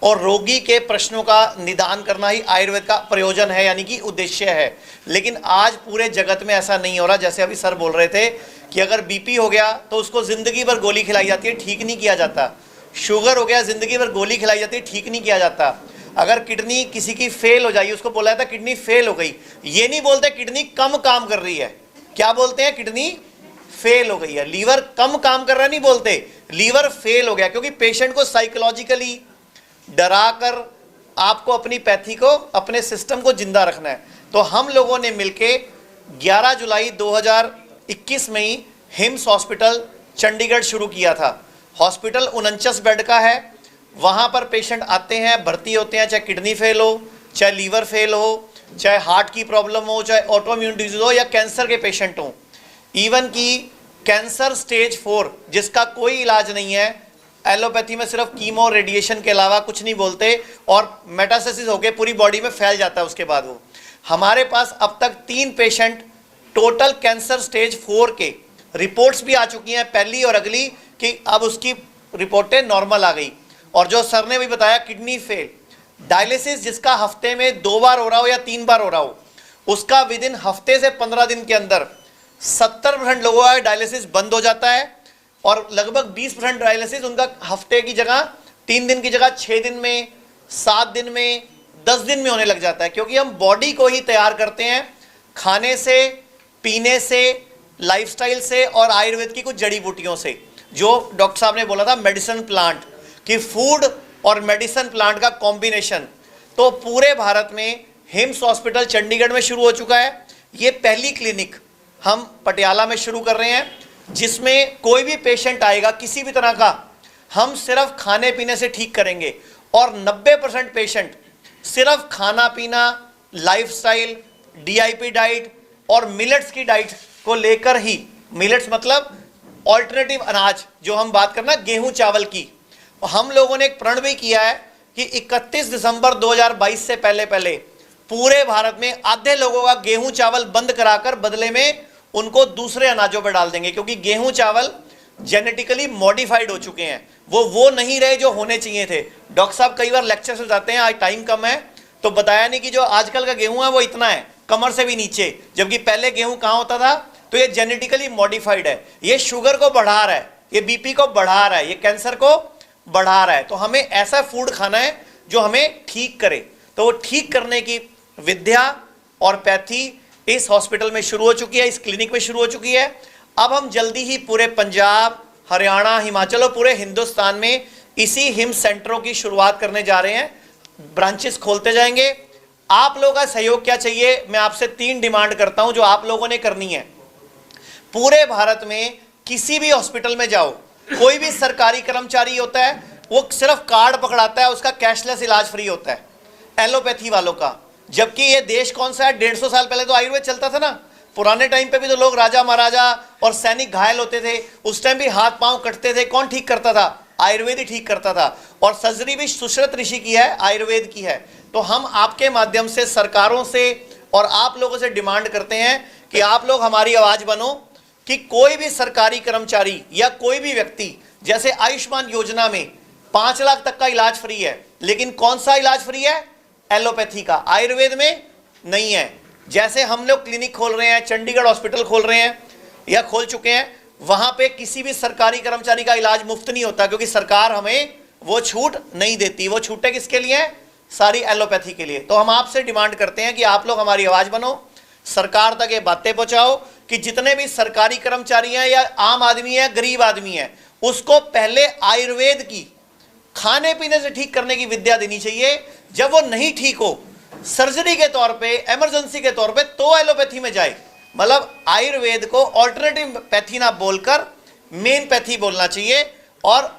[SPEAKER 5] और रोगी के प्रश्नों का निदान करना ही आयुर्वेद का प्रयोजन है, यानी कि उद्देश्य है। लेकिन आज पूरे जगत में ऐसा नहीं हो रहा। जैसे अभी सर बोल रहे थे कि अगर बीपी हो गया तो उसको ज़िंदगी भर गोली खिलाई जाती है, ठीक नहीं किया जाता। शुगर हो गया, ज़िंदगी भर गोली खिलाई जाती है, ठीक नहीं किया जाता। अगर किडनी किसी की फेल हो जाएगी, उसको बोला जाता है किडनी फेल हो गई, ये नहीं बोलते किडनी कम काम कर रही है, क्या बोलते हैं? किडनी फेल हो गई है। लीवर कम काम कर रहा है नहीं बोलते, लीवर फेल हो गया, क्योंकि पेशेंट को साइकोलॉजिकली डरा कर आपको अपनी पैथी को, अपने सिस्टम को जिंदा रखना है। तो हम लोगों ने मिलके 11 जुलाई 2021 में ही हिम्स हॉस्पिटल चंडीगढ़ शुरू किया था। हॉस्पिटल 49 बेड का है। वहाँ पर पेशेंट आते हैं, भर्ती होते हैं, चाहे किडनी फेल हो, चाहे लीवर फेल हो, चाहे हार्ट की प्रॉब्लम हो, चाहे ऑटोइम्यून डिजीज हो, या कैंसर के पेशेंट हों। इवन की कैंसर स्टेज 4 जिसका कोई इलाज नहीं है, एलोपैथी में सिर्फ कीमो रेडिएशन के अलावा कुछ नहीं बोलते, और मेटास्टेसिस होकर पूरी बॉडी में फैल जाता है उसके बाद वो। हमारे पास अब तक 3 पेशेंट टोटल कैंसर स्टेज 4 के रिपोर्ट्स भी आ चुकी हैं, पहली और अगली, कि अब उसकी रिपोर्टें नॉर्मल आ गई। और जो सर ने भी बताया किडनी फेल, डायलिसिस जिसका हफ्ते में 2 बार हो रहा हो या 3 बार हो रहा हो, उसका विद इन हफ्ते से 15 दिन के अंदर 70% लोगों का डायलिसिस बंद हो जाता है, और लगभग 20% डायलिसिस उनका हफ्ते की जगह 3 दिन की जगह 6 दिन में, 7 दिन में, 10 दिन में होने लग जाता है। क्योंकि हम बॉडी को ही तैयार करते हैं खाने से, पीने से, लाइफस्टाइल से और आयुर्वेद की कुछ जड़ी बूटियों से। जो डॉक्टर साहब ने बोला था मेडिसिन प्लांट, कि फूड और मेडिसिन प्लांट का कॉम्बिनेशन। तो पूरे भारत में हिम्स हॉस्पिटल चंडीगढ़ में शुरू हो चुका है। ये पहली क्लिनिक हम पटियाला में शुरू कर रहे हैं, जिसमें कोई भी पेशेंट आएगा किसी भी तरह का, हम सिर्फ खाने पीने से ठीक करेंगे। और 90% पेशेंट सिर्फ खाना पीना, लाइफस्टाइल, DIP डाइट और मिलेट्स की डाइट को लेकर ही, मिलेट्स मतलब ऑल्टरनेटिव अनाज, जो हम बात करना गेहूं चावल की। हम लोगों ने एक प्रण भी किया है कि 31 दिसंबर 2022 से पहले पूरे भारत में आधे लोगों का गेहूं चावल बंद कराकर बदले में उनको दूसरे अनाजों पर डाल देंगे। क्योंकि गेहूं चावल जेनेटिकली मॉडिफाइड हो चुके हैं, वो नहीं रहे जो होने चाहिए थे। डॉक्टर साहब कई बार लेक्चर से जाते हैं, आज टाइम कम है तो बताया नहीं कि जो आजकल का गेहूं है वो इतना है, कमर से भी नीचे, जबकि पहले गेहूं कहाँ होता था। तो ये जेनेटिकली मॉडिफाइड है, ये शुगर को बढ़ा रहा है, ये BP को बढ़ा रहा है, ये कैंसर को बढ़ा रहा है। तो हमें ऐसा फूड खाना है जो हमें ठीक करे। तो वो ठीक करने की विद्या और पैथी इस हॉस्पिटल में शुरू हो चुकी है, इस क्लिनिक में शुरू हो चुकी है। अब हम जल्दी ही पूरे पंजाब, हरियाणा, हिमाचल और पूरे हिंदुस्तान में इसी हिम्स सेंटरों की शुरुआत करने जा रहे हैं, ब्रांचेस खोलते जाएंगे। आप लोगों का सहयोग क्या चाहिए? मैं आपसे 3 डिमांड करता हूं जो आप लोगों ने करनी है। पूरे भारत में किसी भी हॉस्पिटल में जाओ, कोई भी सरकारी कर्मचारी होता है, वो सिर्फ कार्ड पकड़ाता है, उसका कैशलेस इलाज फ्री होता है एलोपैथी वालों का। जबकि ये देश कौन सा है? 150 साल पहले तो आयुर्वेद चलता था ना। पुराने टाइम पे भी तो लोग राजा महाराजा और सैनिक घायल होते थे, उस टाइम भी हाथ पांव कटते थे, कौन ठीक करता था? आयुर्वेद ही ठीक करता था। और सर्जरी भी सुश्रुत ऋषि की है, आयुर्वेद की है। तो हम आपके माध्यम से सरकारों से और आप लोगों से डिमांड करते हैं कि आप लोग हमारी आवाज बनो, कि कोई भी सरकारी कर्मचारी या कोई भी व्यक्ति, जैसे आयुष्मान योजना में 5 लाख तक का इलाज फ्री है, लेकिन कौन सा इलाज फ्री है? एलोपैथी का, आयुर्वेद में नहीं है। जैसे हम लोग क्लिनिक खोल रहे हैं, चंडीगढ़ हॉस्पिटल खोल रहे हैं या खोल चुके हैं, वहां पे किसी भी सरकारी कर्मचारी का इलाज मुफ्त नहीं होता, क्योंकि सरकार हमें वो छूट नहीं देती। वो छूटें किसके लिए? सारी एलोपैथी के लिए। तो हम आपसे डिमांड करते हैं कि आप लोग हमारी आवाज बनो, सरकार तक ये बातें पहुंचाओ कि जितने भी सरकारी कर्मचारी हैं या आम आदमी है, गरीब आदमी है, उसको पहले आयुर्वेद की खाने पीने से ठीक करने की विद्या देनी चाहिए। जब वो नहीं ठीक हो, सर्जरी के तौर पे, इमरजेंसी के तौर पे, तो एलोपैथी में जाए। मतलब आयुर्वेद को ऑल्टरनेटिव पैथी ना बोलकर मेन पैथी बोलना चाहिए, और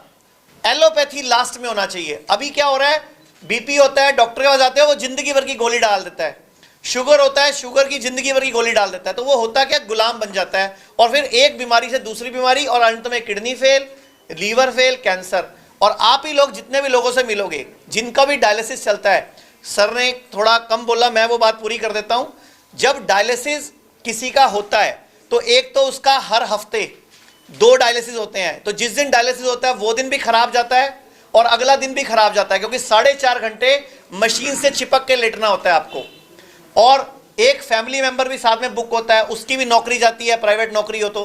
[SPEAKER 5] एलोपैथी लास्ट में होना चाहिए। अभी क्या हो रहा है? BP होता है, डॉक्टर के पास जाते हैं, वो जिंदगी भर की गोली डाल देता है। शुगर होता है, शुगर की जिंदगी भर की गोली डाल देता है। तो वो होता क्या? गुलाम बन जाता है, और फिर एक बीमारी से दूसरी बीमारी, और अंत में kidney fail, liver fail, cancer. और आप ही लोग जितने भी लोगों से मिलोगे जिनका भी डायलिसिस चलता है, सर ने थोड़ा कम बोला, मैं वो बात पूरी कर देता हूं। जब डायलिसिस किसी का होता है तो एक तो उसका हर हफ्ते 2 डायलिसिस होते हैं, तो जिस दिन डायलिसिस होता है वो दिन भी खराब जाता है और अगला दिन भी खराब जाता है, क्योंकि 4.5 घंटे मशीन से चिपक के लेटना होता है आपको। और एक फैमिली मेंबर भी साथ में बुक होता है, उसकी भी नौकरी जाती है, प्राइवेट नौकरी हो तो।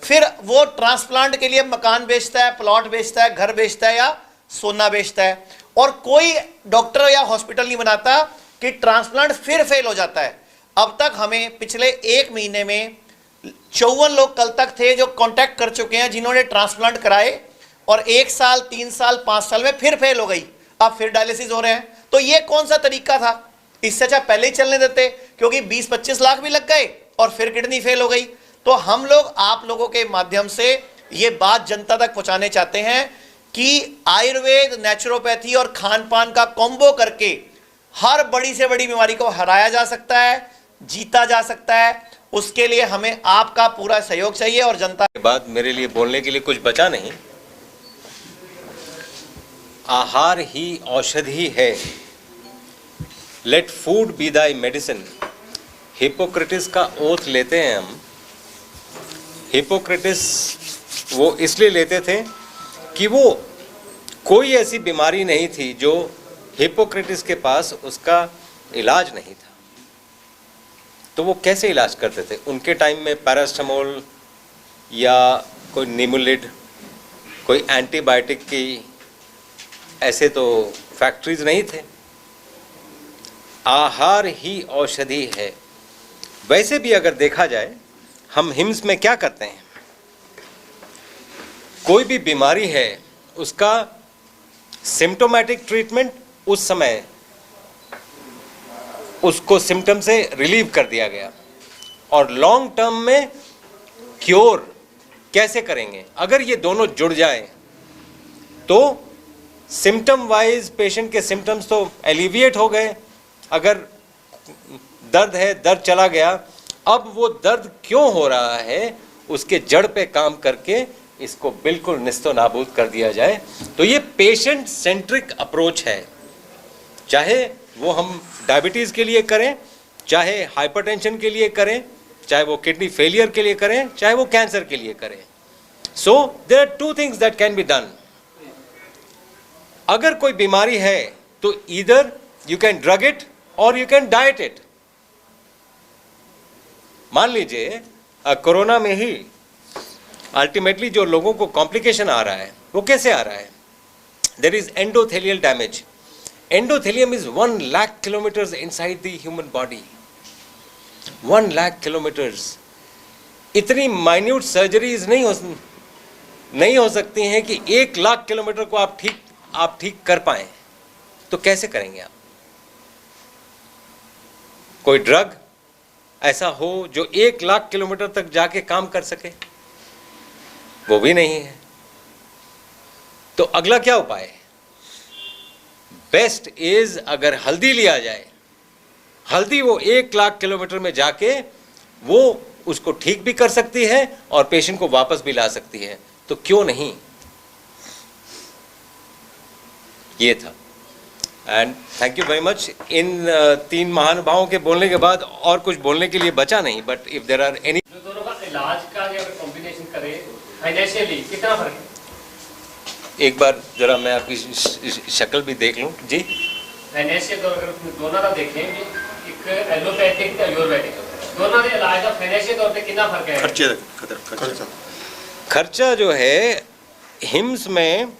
[SPEAKER 5] फिर वो ट्रांसप्लांट के लिए मकान बेचता है, प्लॉट बेचता है, घर बेचता है या सोना बेचता है, और कोई डॉक्टर या हॉस्पिटल नहीं बनाता कि ट्रांसप्लांट फिर फेल हो जाता है। अब तक हमें पिछले 1 महीने में 54 लोग कल तक थे जो कांटेक्ट कर चुके हैं जिन्होंने ट्रांसप्लांट कराए, और 1 साल, 3 साल, 5 साल में फिर फेल हो गई, अब फिर डायलिसिस हो रहे हैं। तो ये कौन सा तरीका था? इससे अच्छा पहले ही चलने देते, क्योंकि 20-25 लाख भी लग गए और फिर किडनी फेल हो गई। तो हम लोग आप लोगों के माध्यम से ये बात जनता तक पहुंचाने चाहते हैं कि आयुर्वेद, नेचुरोपैथी और खान पान का कॉम्बो करके हर बड़ी से बड़ी बीमारी को हराया जा सकता है, जीता जा सकता है। उसके लिए हमें आपका पूरा सहयोग चाहिए और जनता
[SPEAKER 7] के बाद मेरे लिए बोलने के लिए कुछ बचा नहीं। आहार ही औषधि है, let food be thy medicine. Hippocrates का ओथ लेते हैं हम। हिपोक्रेटिस वो इसलिए लेते थे कि वो कोई ऐसी बीमारी नहीं थी जो हिपोक्रेटिस के पास उसका इलाज नहीं था। तो वो कैसे इलाज करते थे? उनके टाइम में पैरास्टामोल या कोई निमुलिड, कोई एंटीबायोटिक की ऐसे तो फैक्ट्रीज नहीं थे। आहार ही औषधि है। वैसे भी अगर देखा जाए, हम हिम्स में क्या करते हैं, कोई भी बीमारी है उसका सिम्टोमेटिक ट्रीटमेंट उस समय उसको सिम्टम से रिलीव कर दिया गया, और लॉन्ग टर्म में क्योर कैसे करेंगे? अगर ये दोनों जुड़ जाएं तो सिम्टम वाइज पेशेंट के सिम्टम्स तो एलिविएट हो गए। अगर दर्द है, दर्द चला गया, अब वो दर्द क्यों हो रहा है उसके जड़ पे काम करके इसको बिल्कुल निस्तो नाबूद कर दिया जाए। तो ये पेशेंट सेंट्रिक अप्रोच है, चाहे वो हम डायबिटीज़ के लिए करें, चाहे हाइपरटेंशन के लिए करें, चाहे वो किडनी फेलियर के लिए करें, चाहे वो कैंसर के लिए करें। So there are 2 things that can be done. अगर कोई बीमारी है तो either you can drug it और यू कैन डाइट इट। मान लीजिए कोरोना में ही अल्टीमेटली जो लोगों को कॉम्प्लिकेशन आ रहा है वो कैसे आ रहा है? There is endothelial damage. Endothelium is 1 lakh kilometres inside the human body. 1 lakh kilometres. इतनी माइन्यूट सर्जरीज नहीं हो सकती हैं कि 1 लाख किलोमीटर को आप ठीक कर पाएं। तो कैसे करेंगे आप? कोई ड्रग ऐसा हो जो 1 लाख किलोमीटर तक जाके काम कर सके? वो भी नहीं है। तो अगला क्या उपाय है? बेस्ट इज अगर हल्दी लिया जाए, हल्दी वो 1 लाख किलोमीटर में जाके वो उसको ठीक भी कर सकती है और पेशेंट को वापस भी ला सकती है। तो क्यों नहीं? ये था। And thank you very much. इन 3 महानुभावों के बोलने के बाद और कुछ बोलने के लिए बचा नहीं, but if there are any.
[SPEAKER 6] जो दोनों का इलाज का या कॉम्बिनेशन करें फाइनेंशियली कितना फर्क है?
[SPEAKER 7] एक बार जरा मैं आपकी शक्ल भी देख लूं जी।
[SPEAKER 6] फाइनेंशियल दोनों का देखें, एक एलोपैथिक ਤੇ आयुर्वेदिक दोनों के इलाज का फाइनेंशियल तौर पे कितना फर्क है?
[SPEAKER 7] खर्चा जो है हिम्स में,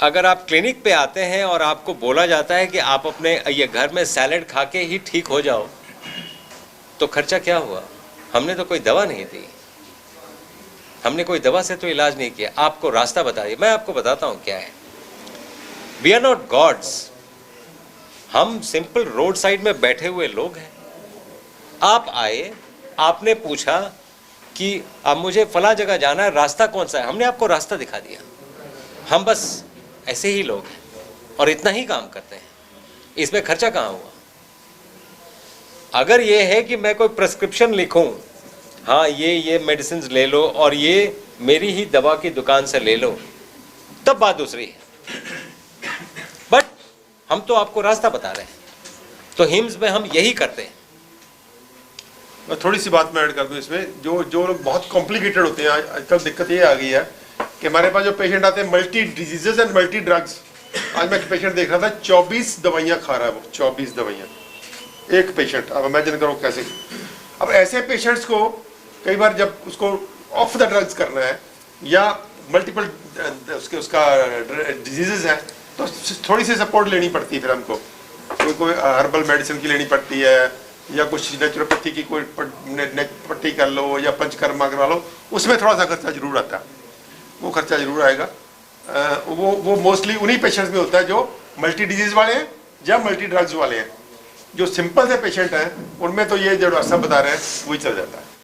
[SPEAKER 7] अगर आप क्लिनिक पे आते हैं और आपको बोला जाता है कि आप अपने ये घर में सैलेड खा के ही ठीक हो जाओ, तो खर्चा क्या हुआ? हमने तो कोई दवा नहीं दी, हमने कोई दवा से तो इलाज नहीं किया। आपको रास्ता बताइए, मैं आपको बताता हूँ क्या है। We are not gods. हम सिंपल रोड साइड में बैठे हुए लोग हैं। आप आए, आपने पूछा कि अब मुझे फला जगह जाना है, रास्ता कौन सा है? हमने आपको रास्ता दिखा दिया। हम बस ऐसे ही लोग हैं और इतना ही काम करते हैं। इसमें खर्चा कहाँ हुआ? अगर ये है कि मैं कोई प्रिस्क्रिप्शन लिखूं, हाँ ये मेडिसिन ले लो और ये मेरी ही दवा की दुकान से ले लो, तब बात दूसरी है। बट हम तो आपको रास्ता बता रहे हैं। तो हिम्स में हम यही करते हैं।
[SPEAKER 1] मैं थोड़ी सी बात मैं ऐड कर दूं इसमें, जो लोग बहुत कॉम्प्लिकेटेड होते हैं, आजकल दिक्कत ये आ गई है कि हमारे पास जो पेशेंट आते हैं multi diseases and multi drugs. आज मैं एक पेशेंट देख रहा था 24 दवाइयाँ खा रहा है वो, 24 दवाइयाँ एक पेशेंट। अब इमेजिन करो कैसे। अब ऐसे पेशेंट्स को कई बार जब उसको ऑफ द ड्रग्स करना है या मल्टीपल उसका डिजीजेज है तो थोड़ी सी सपोर्ट लेनी पड़ती है फिर हमको, कोई हर्बल मेडिसिन की लेनी पड़ती है या कुछ नेचुरोपैथी की कोई पट्टी कर लो या पंचकर्मा करवा लो, उसमें थोड़ा सा खर्चा जरूर आता है, वो खर्चा जरूर आएगा। वो मोस्टली उन्हीं पेशेंट्स में होता है जो मल्टी डिजीज वाले हैं या मल्टी ड्रग्स वाले हैं। जो सिंपल से पेशेंट हैं उनमें तो ये जो सब बता रहे हैं वही चल जाता है।